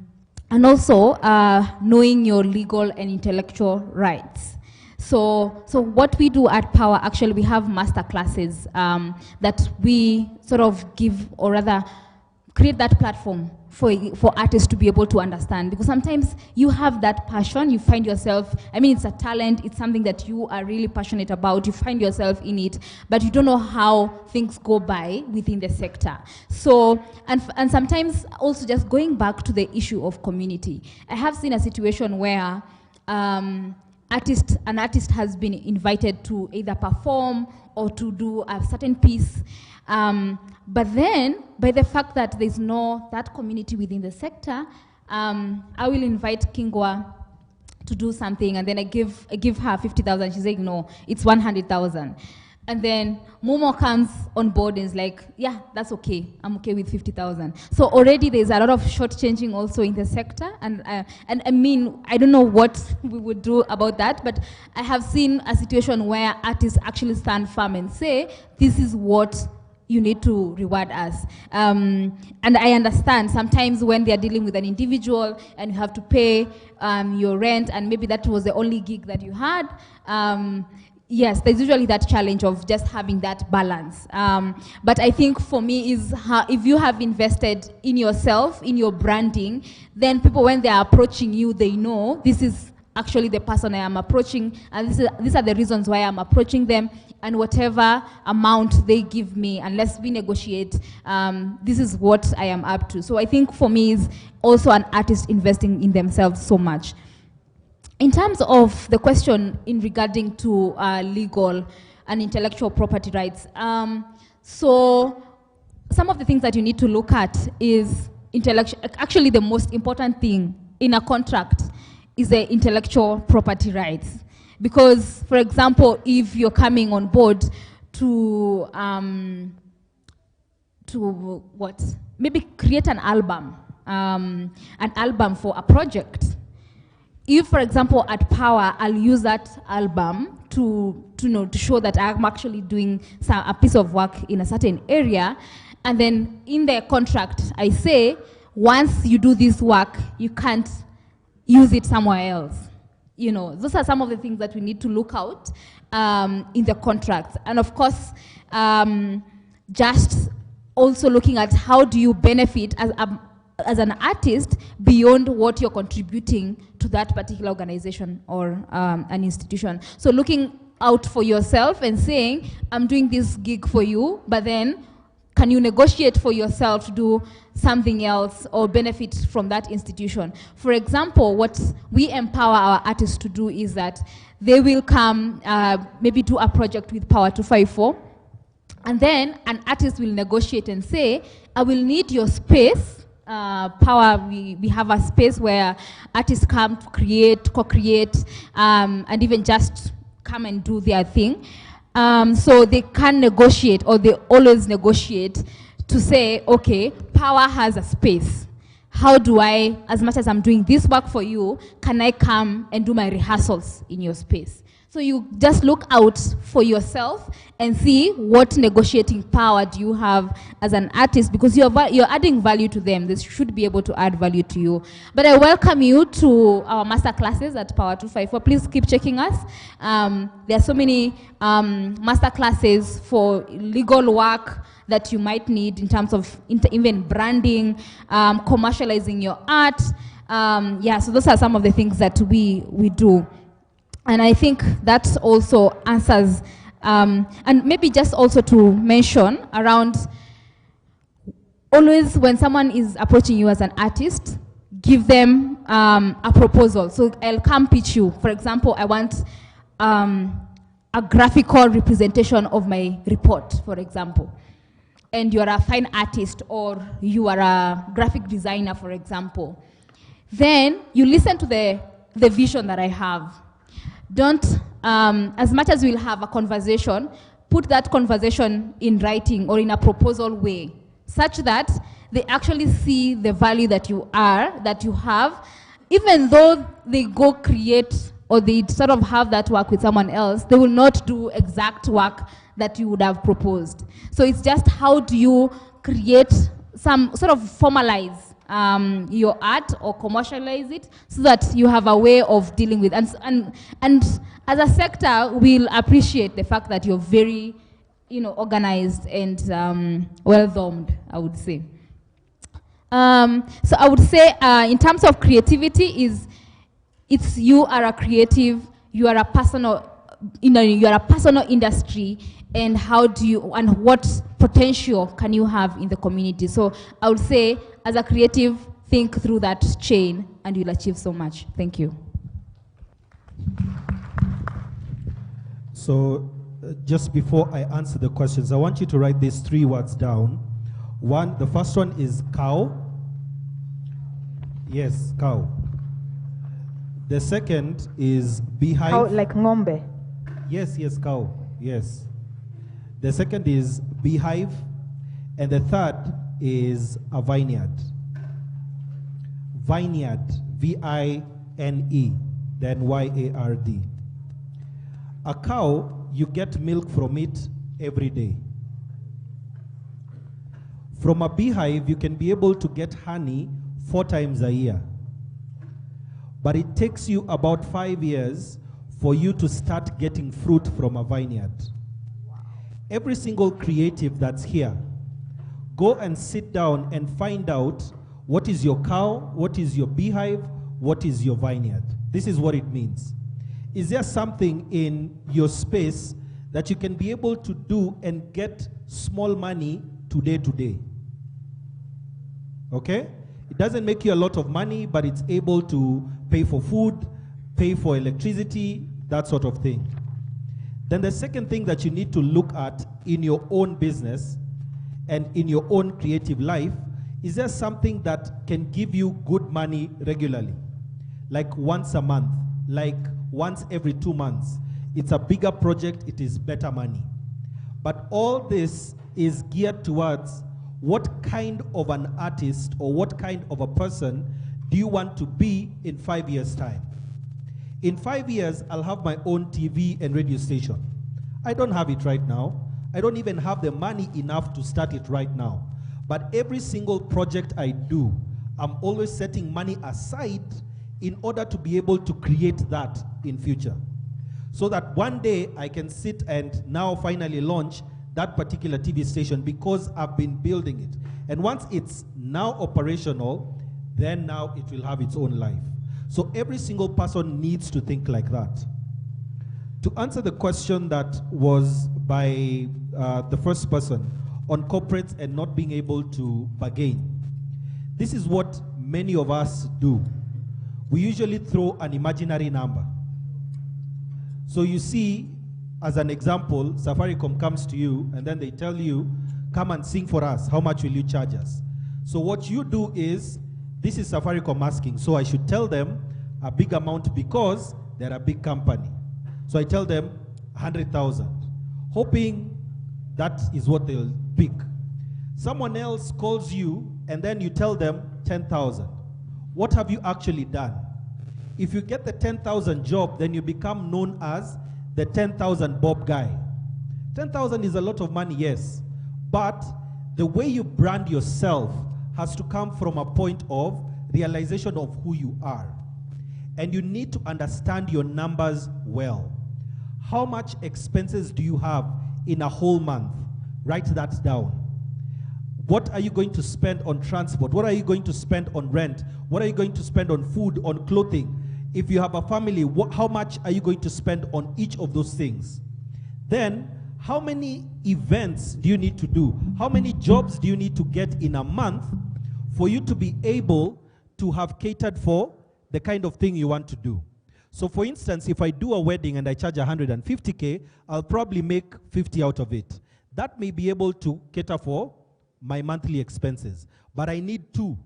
also knowing your legal and intellectual rights. So what we do at Power, actually, we have master classes that we sort of give, or rather create that platform for artists to be able to understand. Because sometimes you have that passion, you find yourself, I mean, it's a talent, it's something that you are really passionate about, you find yourself in it, but you don't know how things go by within the sector. So, and sometimes also just going back to the issue of community. I have seen a situation where an artist has been invited to either perform or to do a certain piece, but then by the fact that there's that community within the sector, I will invite Kingwa to do something, and then I give her 50,000. She's like, no, it's 100,000. And then Mumo comes on board and is like, yeah, that's okay. I'm okay with 50,000. So already there's a lot of shortchanging also in the sector. And I mean, I don't know what we would do about that, but I have seen a situation where artists actually stand firm and say, this is what you need to reward us. And I understand sometimes when they're dealing with an individual and you have to pay your rent, and maybe that was the only gig that you had, yes, there's usually that challenge of just having that balance. But I think for me is if you have invested in yourself, in your branding, then people, when they are approaching you, they know this is actually the person I am approaching, and these are the reasons why I'm approaching them, and whatever amount they give me, unless we negotiate, this is what I am up to. So I think for me is also an artist investing in themselves so much. In terms of the question in regarding to legal and intellectual property rights, so some of the things that you need to look at is actually the most important thing in a contract is the intellectual property rights. Because, for example, if you're coming on board to what? Maybe create an album for a project. If, for example, at Power, I'll use that album to show that I'm actually doing a piece of work in a certain area, and then in the contract, I say, once you do this work, you can't use it somewhere else. You know, those are some of the things that we need to look out in the contracts. And of course, just also looking at how do you benefit as an artist beyond what you're contributing to that particular organization or an institution. So looking out for yourself and saying, I'm doing this gig for you, but then can you negotiate for yourself to do something else or benefit from that institution? For example, what we empower our artists to do is that they will come, maybe do a project with Power 254, and then an artist will negotiate and say, I will need your space. Power, we have a space where artists come to create, co-create, and even just come and do their thing. So they can negotiate, or they always negotiate to say, okay, Power has a space. How do I, as much as I'm doing this work for you, can I come and do my rehearsals in your space? So you just look out for yourself and see what negotiating power do you have as an artist, because you're adding value to them. They should be able to add value to you. But I welcome you to our master classes at Power 254. Please keep checking us. There are so many master classes for legal work that you might need in terms of even branding, commercializing your art. Yeah, so those are some of the things that we do. And I think that also answers, and maybe just also to mention around, always when someone is approaching you as an artist, give them a proposal. So I'll come pitch you. For example, I want a graphical representation of my report, for example. And you're a fine artist, or you are a graphic designer, for example. Then you listen to the vision that I have. Don't, as much as we'll have a conversation, put that conversation in writing or in a proposal way, such that they actually see the value that you have, even though they go create or they sort of have that work with someone else, they will not do exact work that you would have proposed. So it's just how do you create some sort of formalize your art or commercialize it so that you have a way of dealing with. And as a sector, we'll appreciate the fact that you're very, organized and well-formed, I would say. So I would say in terms of creativity it's you are a creative, you are a personal, you are a personal industry, and how do you, and what potential can you have in the community? So I would say, as a creative, think through that chain and you'll achieve so much. Thank you. So just before I answer the questions, I want you to write these 3 words down. The first one is cow. Yes, cow. The second is beehive. Cow, like ng'ombe. Yes, cow, yes. The second is beehive, and the third is a vineyard. Vineyard, V-I-N-E, then Y-A-R-D. A cow, you get milk from it every day. From a beehive, you can be able to get honey 4 times a year. But it takes you about 5 years for you to start getting fruit from a vineyard. Every single creative that's here, go and sit down and find out what is your cow, what is your beehive, what is your vineyard. This is what it means. Is there something in your space that you can be able to do and get small money today? Okay? It doesn't make you a lot of money, but it's able to pay for food, pay for electricity, that sort of thing. Then the second thing that you need to look at in your own business and in your own creative life, is there something that can give you good money regularly? Like once a month, like once every 2 months. It's a bigger project, it is better money. But all this is geared towards what kind of an artist or what kind of a person do you want to be in 5 years' time? In 5 years, I'll have my own TV and radio station. I don't have it right now. I don't even have the money enough to start it right now. But every single project I do, I'm always setting money aside in order to be able to create that in future. So that one day I can sit and now finally launch that particular TV station because I've been building it. And once it's now operational, then now it will have its own life. So every single person needs to think like that. To answer the question that was by the first person on corporates and not being able to bargain, this is what many of us do. We usually throw an imaginary number. So you see, as an example, Safaricom comes to you and then they tell you, come and sing for us. How much will you charge us? So what you do is, this is Safaricom asking, so I should tell them a big amount because they're a big company. So I tell them 100,000, hoping that is what they'll pick. Someone else calls you and then you tell them 10,000. What have you actually done? If you get the 10,000 job, then you become known as the 10,000 Bob guy. 10,000 is a lot of money, yes, but the way you brand yourself has to come from a point of realization of who you are. And you need to understand your numbers well. How much expenses do you have in a whole month? Write that down. What are you going to spend on transport? What are you going to spend on rent? What are you going to spend on food, on clothing? If you have a family, how much are you going to spend on each of those things? Then, how many events do you need to do? How many jobs do you need to get in a month for you to be able to have catered for the kind of thing you want to do? So for instance, if I do a wedding and I charge 150K, I'll probably make 50 out of it. That may be able to cater for my monthly expenses, but I need 2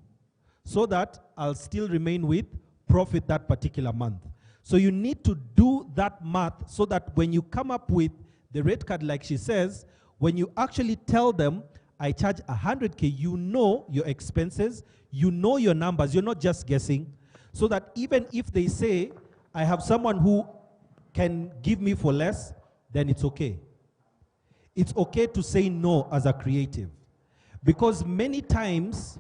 so that I'll still remain with profit that particular month. So you need to do that math so that when you come up with the rate card, like she says, when you actually tell them, I charge 100K, you know your expenses, you know your numbers, you're not just guessing, so that even if they say, I have someone who can give me for less, then it's okay. It's okay to say no as a creative. Because many times,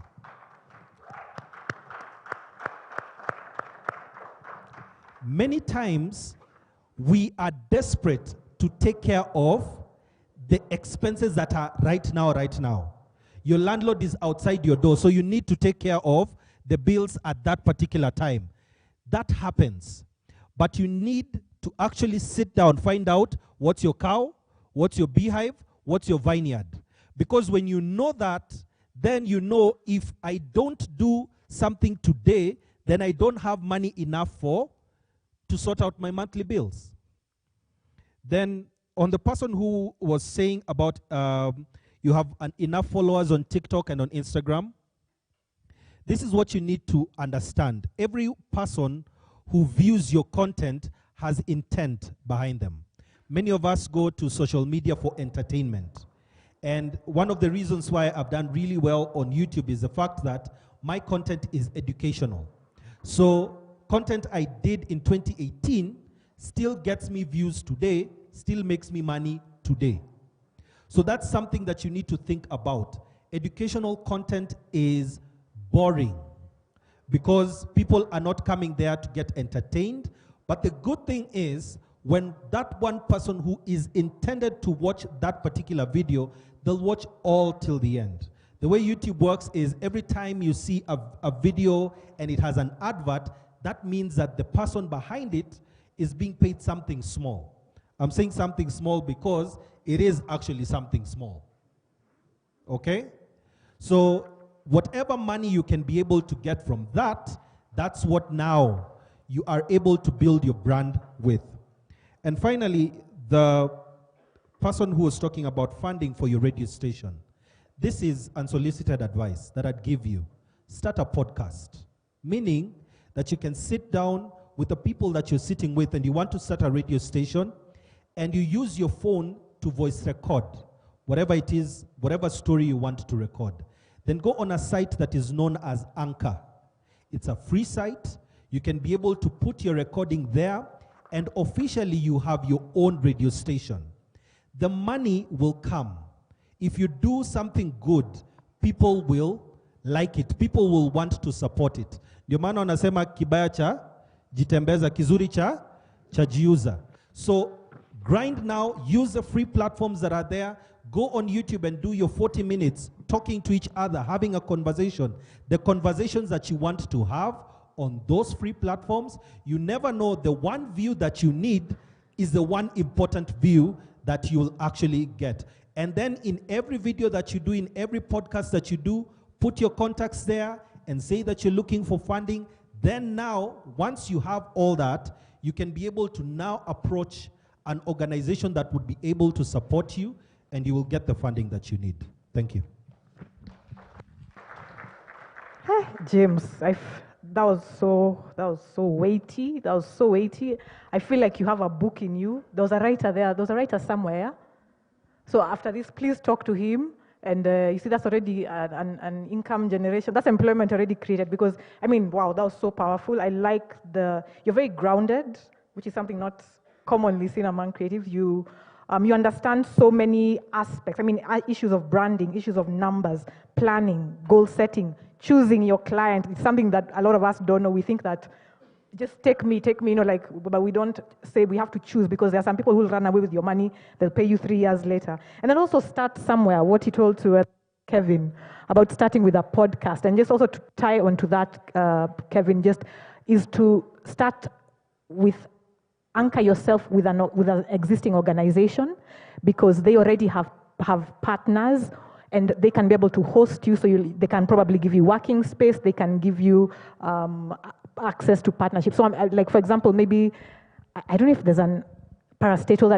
we are desperate to take care of the expenses that are right now. Your landlord is outside your door, so you need to take care of the bills at that particular time. That happens. But you need to actually sit down, find out what's your cow, what's your beehive, what's your vineyard. Because when you know that, then you know if I don't do something today, then I don't have money enough to sort out my monthly bills. Then on the person who was saying about you have enough followers on TikTok and on Instagram, this is what you need to understand. Every person who views your content has intent behind them. Many of us go to social media for entertainment. And one of the reasons why I've done really well on YouTube is the fact that my content is educational. So content I did in 2018 still gets me views today, still makes me money today. So that's something that you need to think about. Educational content is boring because people are not coming there to get entertained. But the good thing is, when that one person who is intended to watch that particular video, they'll watch all till the end. The way YouTube works is every time you see a video and it has an advert, that means that the person behind it is being paid something small. I'm saying something small because it is actually something small. Okay? So whatever money you can be able to get from that, that's what now you are able to build your brand with. And finally, the person who was talking about funding for your radio station, this is unsolicited advice that I'd give you. Start a podcast, meaning that you can sit down with the people that you're sitting with and you want to start a radio station, and you use your phone to voice record whatever it is, whatever story you want to record. Then go on a site that is known as Anchor. It's a free site. You can be able to put your recording there, and officially you have your own radio station. The money will come. If you do something good, people will like it. People will want to support it. Ndio maana wanasema kibaya cha jitembeza, kizuri cha jiuza. So grind now, use the free platforms that are there. Go on YouTube and do your 40 minutes talking to each other, having a conversation. The conversations that you want to have on those free platforms, you never know, the one view that you need is the one important view that you'll actually get. And then in every video that you do, in every podcast that you do, put your contacts there and say that you're looking for funding. Then now, once you have all that, you can be able to now approach an organization that would be able to support you, and you will get the funding that you need. Thank you. James, that was so weighty. That was so weighty. I feel like you have a book in you. There was a writer there. There was a writer somewhere. So after this, please talk to him. And you see, that's already an income generation. That's employment already created. Because I mean, wow, that was so powerful. I like you're very grounded, which is something not commonly seen among creatives. You understand so many aspects. I mean, issues of branding, issues of numbers, planning, goal setting, choosing your client. It's something that a lot of us don't know. We think that just take me, but we don't say we have to choose, because there are some people who will run away with your money. They'll pay you 3 years later. And then also start somewhere. What he told to Kevin about starting with a podcast. And just also to tie onto that, Kevin, just is to start with, anchor yourself with an existing organization, because they already have partners, and they can be able to host you. So they can probably give you working space. They can give you access to partnerships. So like, for example, maybe, I don't know if there's an parastatal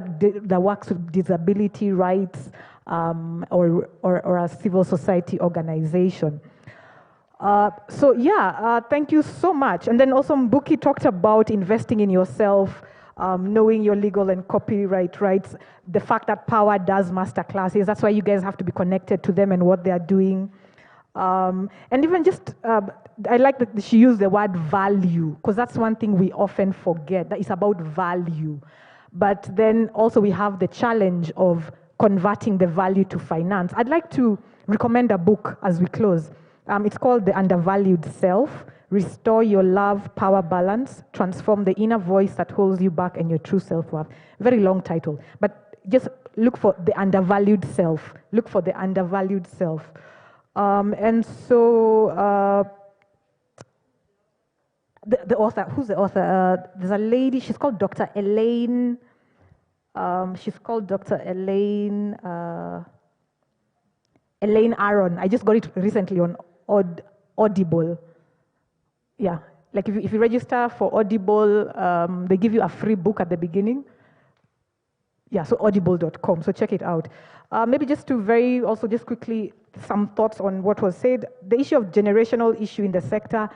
that works with disability rights, or a civil society organization. Thank you so much. And then also Mbuki talked about investing in yourself, knowing your legal and copyright rights, the fact that Power does master classes. That's why you guys have to be connected to them and what they are doing. And even just, I like that she used the word value, because that's one thing we often forget, that it's about value. But then also we have the challenge of converting the value to finance. I'd like to recommend a book as we close. It's called The Undervalued Self: Restore Your Love Power Balance, Transform the Inner Voice That Holds You Back and Your True Self-Worth. Very long title, but just look for The Undervalued Self. Look for The Undervalued Self. The author, who's the author? There's a lady, she's called Dr. Elaine. Elaine Aron. I just got it recently on Audible. Yeah, like if you register for Audible, they give you a free book at the beginning. Yeah, so audible.com, so check it out. Maybe just just quickly, some thoughts on what was said. The issue of generational issue in the sector.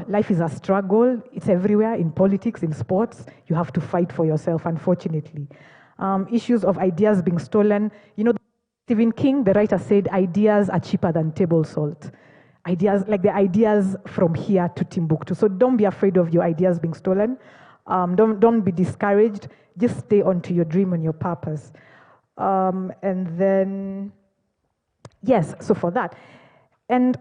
Life is a struggle. It's everywhere, in politics, in sports. You have to fight for yourself, unfortunately. Issues of ideas being stolen. You know, Stephen King, the writer, said ideas are cheaper than table salt. Ideas, like the ideas from here to Timbuktu. So don't be afraid of your ideas being stolen. Don't be discouraged. Just stay on to your dream and your purpose. And then, yes, so for that. And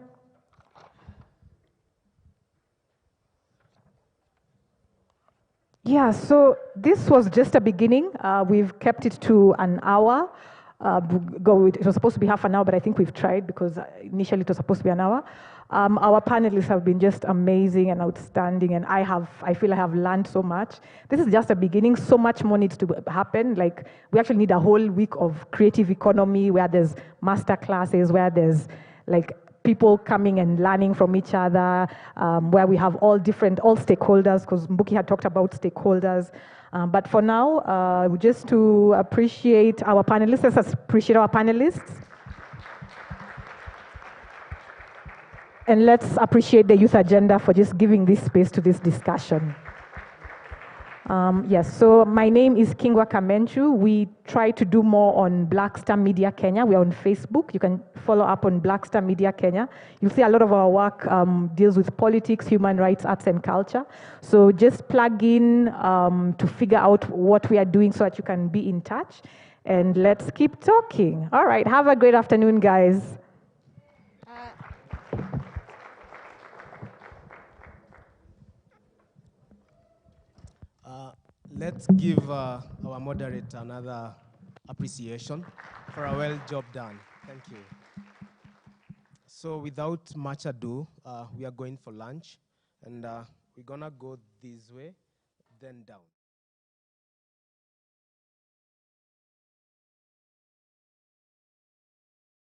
yeah, so this was just a beginning. We've kept it to an hour. It was supposed to be half an hour, but I think we've tried, because initially it was supposed to be an hour. Our panelists have been just amazing and outstanding, and I feel I have learned so much. This is just a beginning. So much more needs to happen. Like, we actually need a whole week of creative economy, where there's master classes, where there's like people coming and learning from each other, where we have all stakeholders, because Mbuki had talked about stakeholders. But for now, just to appreciate our panelists, let's appreciate our panelists. And let's appreciate the Youth Agenda for just giving this space to this discussion. Yes, so my name is Kingwa Kamencu. We try to do more on Black Star Media Kenya. We're on Facebook. You can follow up on Black Star Media Kenya. You'll see a lot of our work deals with politics, human rights, arts, and culture. So just plug in to figure out what we are doing so that you can be in touch. And let's keep talking. All right, have a great afternoon, guys. Let's give our moderator another appreciation for a well job done. Thank you. So without much ado, we are going for lunch, and we're gonna go this way, then down.